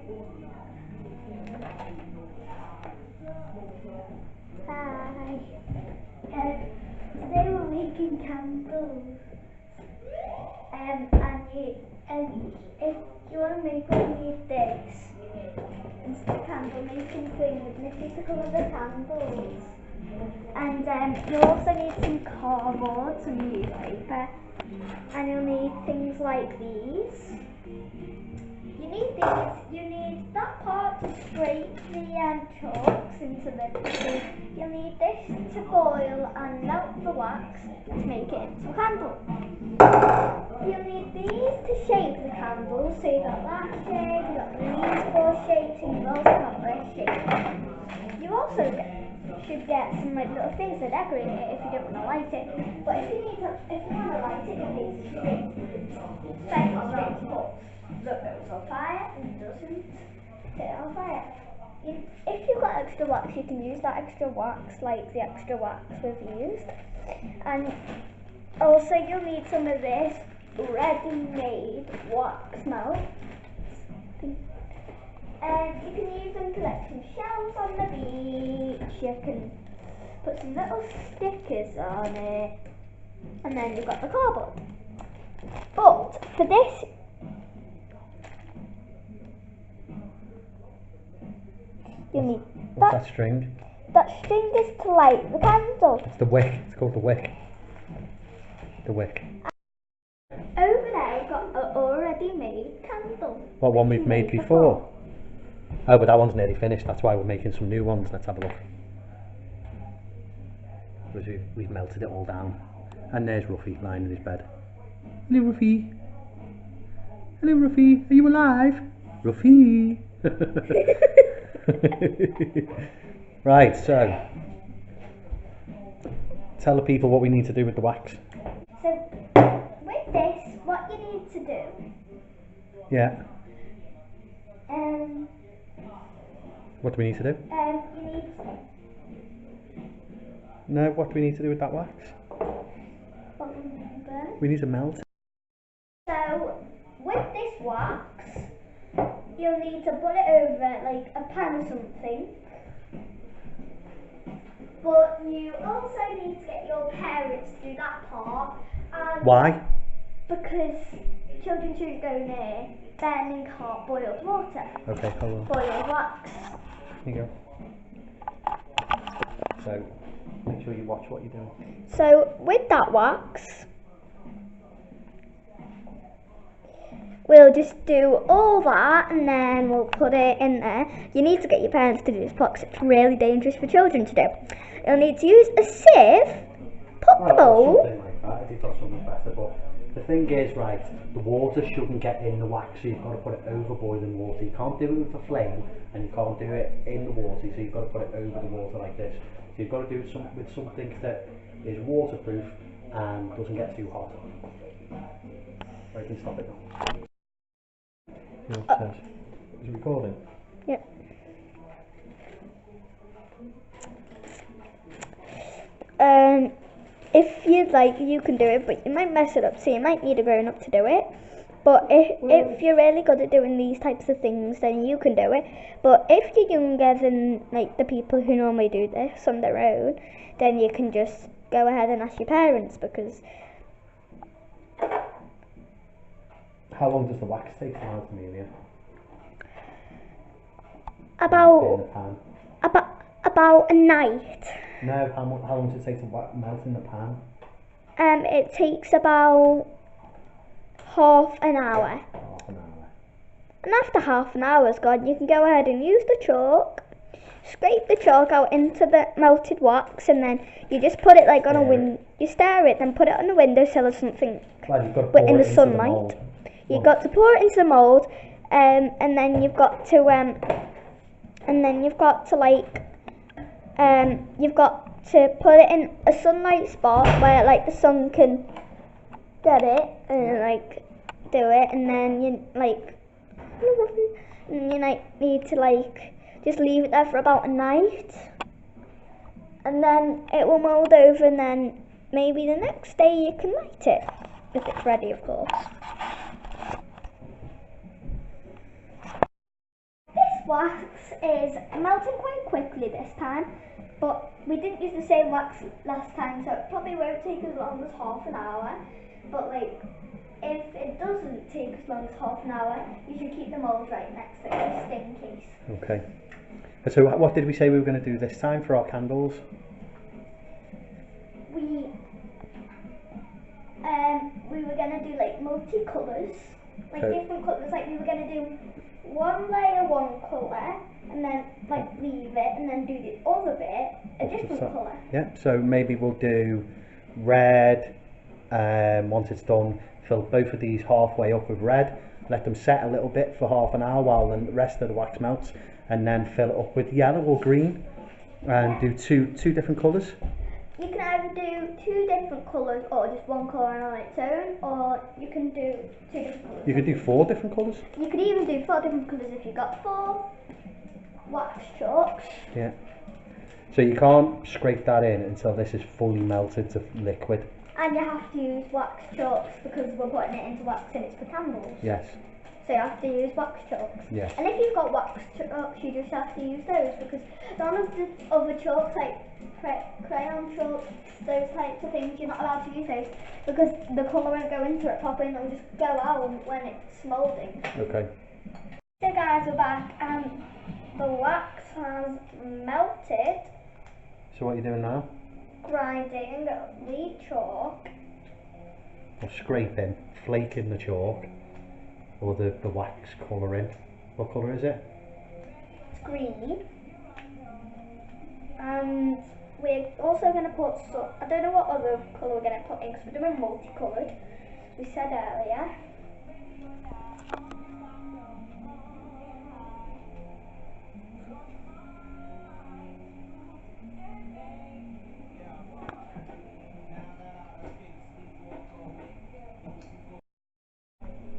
Hi. Today we're making candles. And if you want to make one, you need this. It's the candle making thing, and this is the colour of the candles. And you also need some cardboard, some newspaper, and you'll need things like these. You need that part to scrape the chalks into the. You'll need this to boil and melt the wax to make it into a candle. You'll need these to shape the candle, so you've got that shape, you've got these four shapes, and you've also got this shape. You also should get some little things to decorate it if you don't want to light it. But if you want to light it, you need to set it straight to put that goes on fire and doesn't set it on fire. If you've got extra wax, you can use that extra wax, like the extra wax we've used. And also you'll need some of this ready-made wax melt. And you can use them to collect some shells on the beach. You can put some little stickers on it, and then you've got the cardboard. But for this, you need What's that string? That string is to light the candle. It's the wick. It's called the wick. The wick. Over there we've got an already made candle. What one we've made before? Oh, but that one's nearly finished. That's why we're making some new ones. Let's have a look. Because we've melted it all down. And there's Ruffy lying in his bed. Hello, Ruffy. Hello, Ruffy. Are you alive? Ruffy. Right, so tell the people what we need to do with the wax. So with this, what you need to do, Yeah. um, What do we need to do? you need No, what do we need to do with that wax? We need to melt. So with this wax, you'll need to put it over like a pan or something. But you also need to get your parents to do that part. Why? Because children shouldn't go near burning hot boiled water. Okay, hold on. Boiled wax. Here you go. So, make sure you watch what you're doing. So with that wax, we'll just do all that and then we'll put it in there. You need to get your parents to do this part because it's really dangerous for children to do. You'll need to use a sieve, put the bowl. Something like that, if you've got something better, but the thing is, right, the water shouldn't get in the wax, so you've got to put it over boiling water. You can't do it with a flame, and you can't do it in the water, so you've got to put it over the water like this. So you've got to do it with something that is waterproof and doesn't get too hot. Right, you can stop it now. Is it recording? Yep. If you'd like, you can do it, but you might mess it up, so you might need a grown up to do it. But if you're really good at doing these types of things, then you can do it. But if you're younger than like the people who normally do this on their own, then you can just go ahead and ask your parents, because How long does the wax take to melt, Amelia? about a night. No, how long does it take to melt in the pan? It takes about half an hour. Half an hour. And after half an hour's gone, you can go ahead and use the chalk, scrape the chalk out into the melted wax, and then you just put it like on a window. You stir it, then put it on the windowsill or something. Well, you've got to pour in it the into sunlight. mould. You've got to pour it into the mould, and then you've got to you've got to put it in a sunlight spot where like the sun can get it and like do it, and then you need to just leave it there for about a night, and then it will mould over, and then maybe the next day you can light it if it's ready, of course. wax is melting quite quickly this time, but we didn't use the same wax last time, so it probably won't take as long as half an hour. But like, if it doesn't take as long as half an hour, you should keep the mould right next to it, just in case. Okay. So what did we say we were going to do this time for our candles? We were gonna do like multi-colours, like Okay. different colours. Like we were gonna do one layer one colour, and then like leave it, and then do the other bit a different colour. Yeah. So maybe we'll do red. Once it's done, fill both of these halfway up with red. Let them set a little bit for half an hour while the rest of the wax melts, and then fill it up with yellow or green, and do two different colours. You can either do two different colours or just one colour on its own, or you can do two different colours. You could do 4 different colours. You could even do 4 different colours if you got 4 wax chalks. Yeah. So you can't scrape that in until this is fully melted to liquid. And you have to use wax chalks because we're putting it into wax and it's for candles. Yes. So you have to use wax chalks. Yes. And if you've got wax chalks, you just have to use those, because none of the other chalks, like crayon chalks, those types of things, you're not allowed to use those because the colour won't go into it properly and it'll just go out when it's moulding. Okay. So guys, we're back and the wax has melted. So what are you doing now? Grinding the chalk. Or scraping, flaking the chalk, or the wax colouring. What colour is it? It's green. And we're also going to put some, I don't know what other colour we're going to put in because we're doing multicoloured, we said earlier.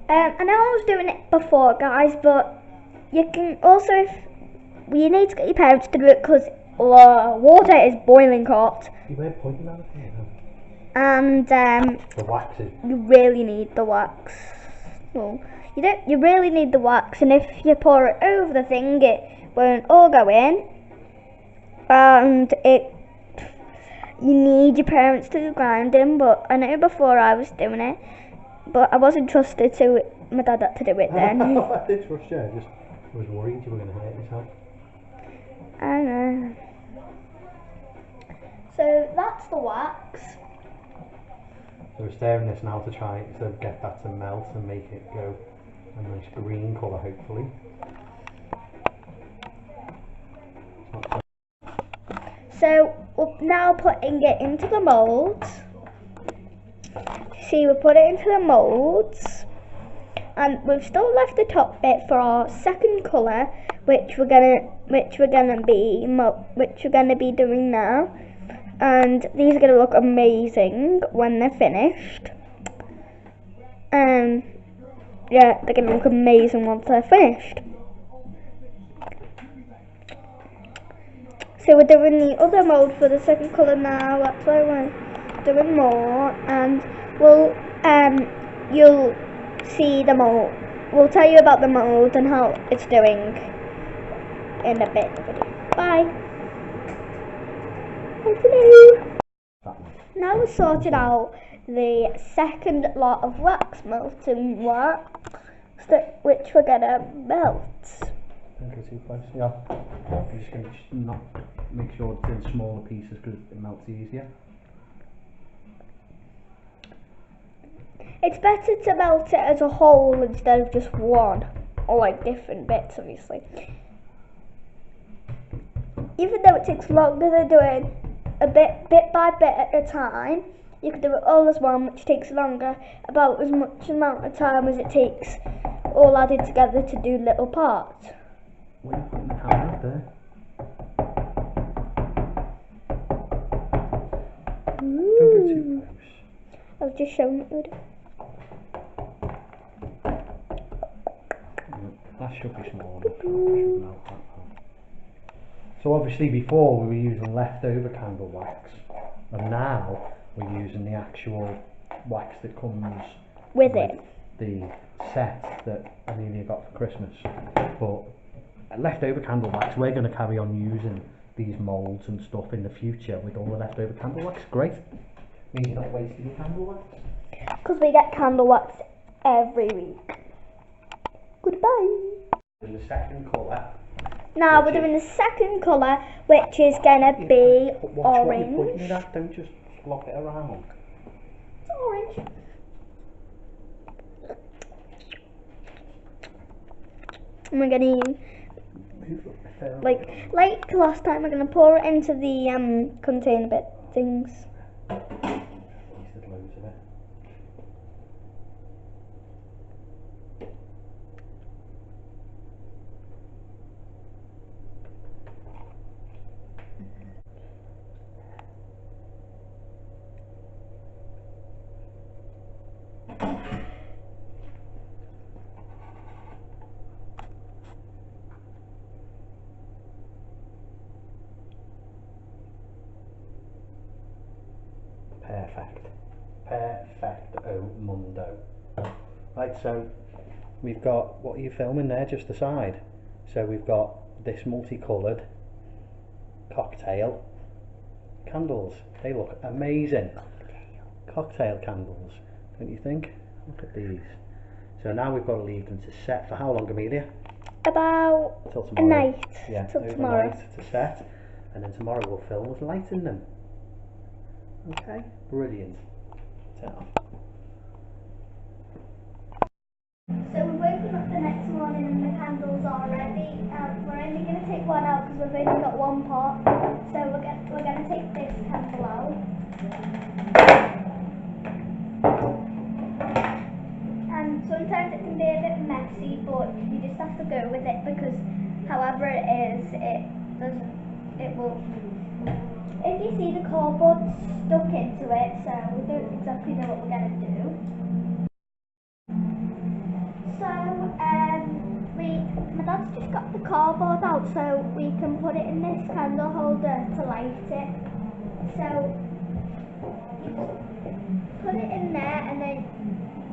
I know I was doing it before, guys, but you can also, you need to get your parents to do it because water is boiling hot. You weren't pointing at it, And the wax is. you really need the wax. Well, you don't. You really need the wax, and if you pour it over the thing, it won't all go in. And you need your parents to do grinding. But I know before I was doing it, but I wasn't trusted, so my dad had to do it then. I did trust you. I just was worried you were going to hurt yourself. I know. So that's the wax. So we're stirring this now to try to get that to melt and make it go a nice green colour, hopefully. So we're now putting it into the moulds. See, we put it into the moulds, and we've still left the top bit for our second colour, which we're gonna be doing now. And these are gonna look amazing when they're finished. Yeah, they're gonna look amazing once they're finished. So we're doing the other mould for the second colour now. That's why we're doing more, and you'll see the mould. We'll tell you about the mould and how it's doing in a bit. Bye. Now we've sorted out the second lot of wax melting wax, which we're gonna melt. Don't go too close. Yeah. I'm just going to not make sure it's in smaller pieces because it melts easier. It's better to melt it as a whole instead of just one, or like different bits, obviously. Even though it takes longer than doing a bit by bit at a time, you can do it all as one, which takes longer, about as much amount of time as it takes all added together to do little parts. What are you putting the camera up there? Don't go too close. I was just showing it. That should be small enough. Should melt that one. So obviously before we were using leftover candle wax, and now we're using the actual wax that comes With it. the set that Amelia got for Christmas. But leftover candle wax, we're going to carry on using these moulds and stuff in the future with all the leftover candle wax. Great. Means you're not wasting your candle wax. Because we get candle wax every week. Goodbye. In the second colour. Now we're doing the second colour, which is gonna be orange. What you're pointing at, don't just flop it around. It's orange. And we're gonna like last time, we're gonna pour it into the container bit things. Wasted loads of it. Perfecto mundo. Right, so we've got, what are you filming there just aside? So we've got this multicoloured cocktail candles. They look amazing. Cocktail candles, don't you think? Look at these. So now we've got to leave them to set for how long, Amelia? About Till a tomorrow. night. Yeah, Till overnight tomorrow. to set, and then tomorrow we'll film us lighting them. Okay, brilliant. Turn it off. So we're waking up the next morning and the candles are ready. We're only going to take one out because we've only got one pot. So we're going to take this candle out. And sometimes it can be a bit messy, but you just have to go with it because however it is, it will. If you see the cardboard stuck into it, so we don't exactly know what we're going to do. So, my dad's just got the cardboard out so we can put it in this candle holder to light it. So, you just put it in there and then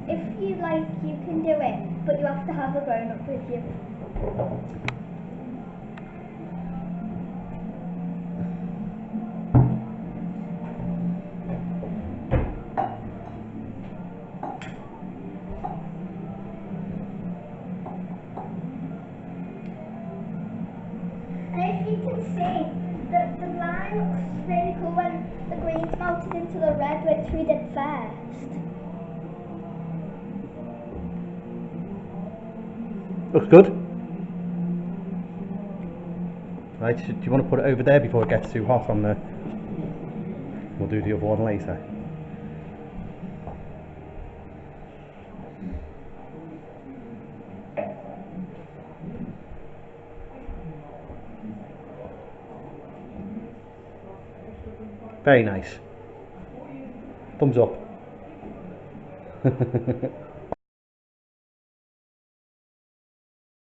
if you like you can do it, but you have to have a grown up with you. And if you can see, the line looks really cool when the green's melted into the red, which we did first. Looks good. Right, do you want to put it over there before it gets too hot on the... We'll do the other one later. Very nice. Thumbs up.